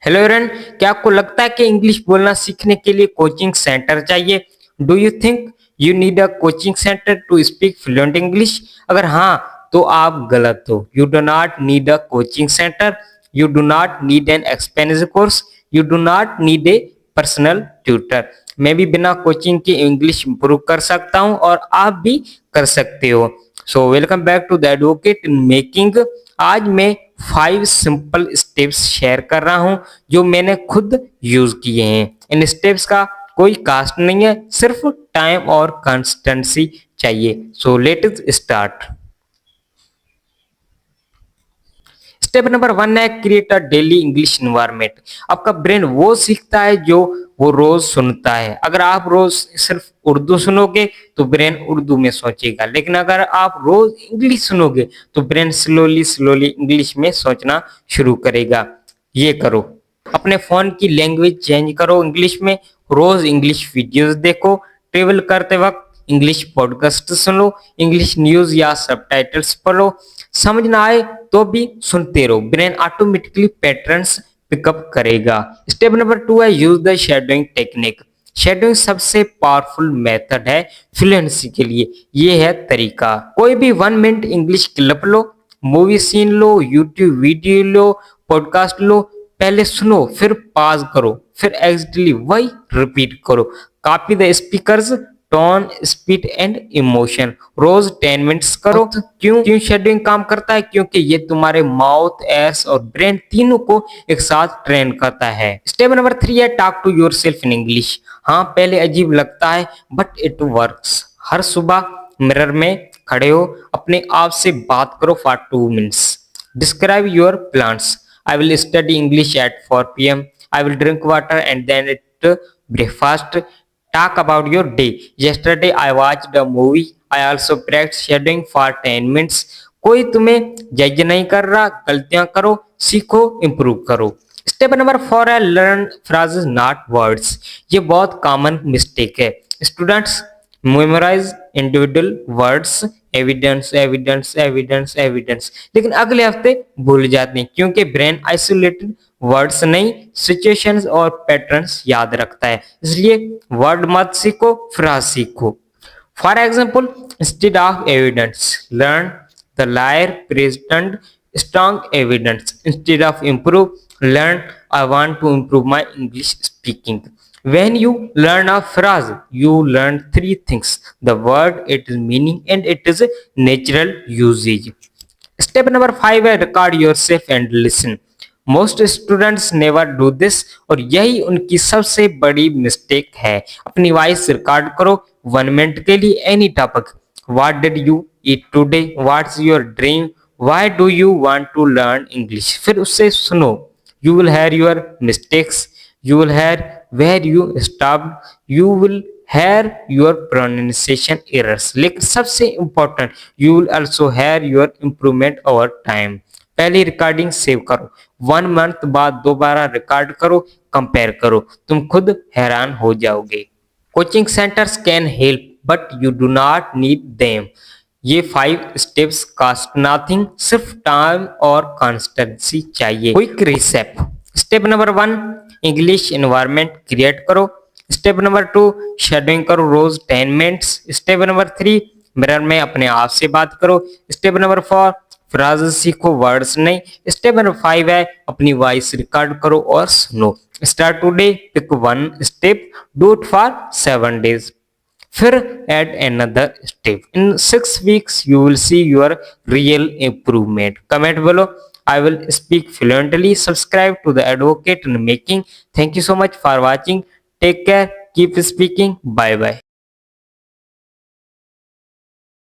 Hello एरन, क्या आपको लगता है कि इंग्लिश बोलना सीखने के लिए कोचिंग सेंटर चाहिए? Do you think you need a coaching centre to speak fluent English? अगर हाँ, तो आप गलत हो। You do not need a coaching centre, you do not need an expensive course, you do not need a personal tutor. मैं भी बिना coaching के इंग्लिश इंप्रूव कर सकता हूँ और आप भी कर सकते हो। So welcome back to the advocate in making. आज मैं 5 सिंपल स्टेप्स शेयर कर रहा हूं जो मैंने खुद यूज किए हैं। इन स्टेप्स का कोई कास्ट नहीं है, सिर्फ टाइम और कंसिस्टेंसी चाहिए। So let us start. Step number 1 है create a daily English environment. आपका ब्रेन वो सीखता है जो वो रोज सुनता है। अगर आप रोज सिर्फ उर्दू सुनोगे तो ब्रेन उर्दू में सोचेगा, लेकिन अगर आप रोज इंग्लिश सुनोगे तो ब्रेन स्लोली स्लोली इंग्लिश में सोचना शुरू करेगा। ये करो, अपने फोन की लैंग्वेज चेंज करो इंग्लिश में। रोज इंग्लिश वीडियोस देखो, ट्रेवल करते वक्त इंग्लिश पॉडकास्ट सुनो, इंग्लिश न्यूज या सबटाइटल्स पढ़ो। समझ ना आए तो भी सुनते रहो, ब्रेन ऑटोमेटिकली पैटर्न्स पिकअप करेगा। स्टेप नंबर 2 है use the shadowing technique. Shadowing सबसे पावरफुल मेथड है फ्लुएंसी के लिए। ये है तरीका, कोई भी 1 मिनट इंग्लिश क्लिप लो, मूवी सीन लो, यूट्यूब वीडियो लो, पॉडकास्ट लो। पहले सुनो, फिर पॉज करो, फिर एग्जैक्टली वही रिपीट करो। Copy the speaker's tone, speed and emotion. रोज 10 मिनट्स करो। क्यों क्यों शेडोइंग काम करता है? क्योंकि ये तुम्हारे माउथ, एस और ब्रेन तीनों को एक साथ ट्रेन करता है। स्टेप नंबर 3 है talk to yourself in English. हाँ, पहले अजीब लगता है बट इट वर्क्स। हर सुबह मिरर में खड़े हो, अपने आप से बात करो for 2 minutes. Describe your plans. I will study English at 4 p.m. I will drink water and then eat breakfast. Talk about your day. Yesterday I watched a movie. I also practiced shadowing for 10 minutes. कोई तुम्हें जज नहीं कर रहा, गलतियां करो, सीखो, improve करो। स्टेप नंबर 4 है लर्न फ्राजेस नॉट वर्ड्स। ये बहुत कॉमन मिस्टेक है। Students memorise individual words, evidence evidence evidence evidence, लेकिन अगले हफ्ते भूल जाते हैं क्योंकि ब्रेन आइसोलेटेड वर्ड्स नहीं, सिचुएशंस और पैटर्न्स याद रखता है। इसलिए वर्ड मत सीखो, फ्राज सीखो। For example, instead of evidence learn the lawyer present strong evidence. Instead of improve learn I want to improve my English speaking. When you learn a phrase, you learn 3 things: the word, its meaning, and its natural usage. Step number 5 है record yourself and listen. Most students never do this और यही उनकी सबसे बड़ी mistake है। अपनी voice record करो 1 minute के लिए, any topic. What did you eat today? What's your dream? Why do you want to learn English? फिर उससे सुनो। You will hear your mistakes, you will hear where you stopped, you will hear your pronunciation errors, लेकिन सबसे important, you will also hear your improvement over time. पहली recording save करो, 1 month बाद दोबारा record करो, कंपेयर करो, तुम खुद हैरान हो जाओगे। Coaching centres can help but you do not need them. ये 5 स्टेप्स कास्ट नथिंग, सिर्फ टाइम और कंसिस्टेंसी चाहिए। Quick recap. Step number 1 English environment create करो। स्टेप नंबर 2 शेडोइंग करो रोज 10 मिनट्स। स्टेप नंबर 3 मिरर में अपने आप से बात करो। स्टेप नंबर 4 फ्राजेस सीखो, वर्ड्स नहीं। स्टेप नंबर 5 है अपनी वॉइस रिकॉर्ड करो और सुनो। Start today, pick 1 step, do it for 7 days. फिर add another step. In 6 weeks, you will see your real improvement. Comment below. I will speak fluently. Subscribe to the Advocate in Making. Thank you so much for watching. Take care. Keep speaking. Bye bye.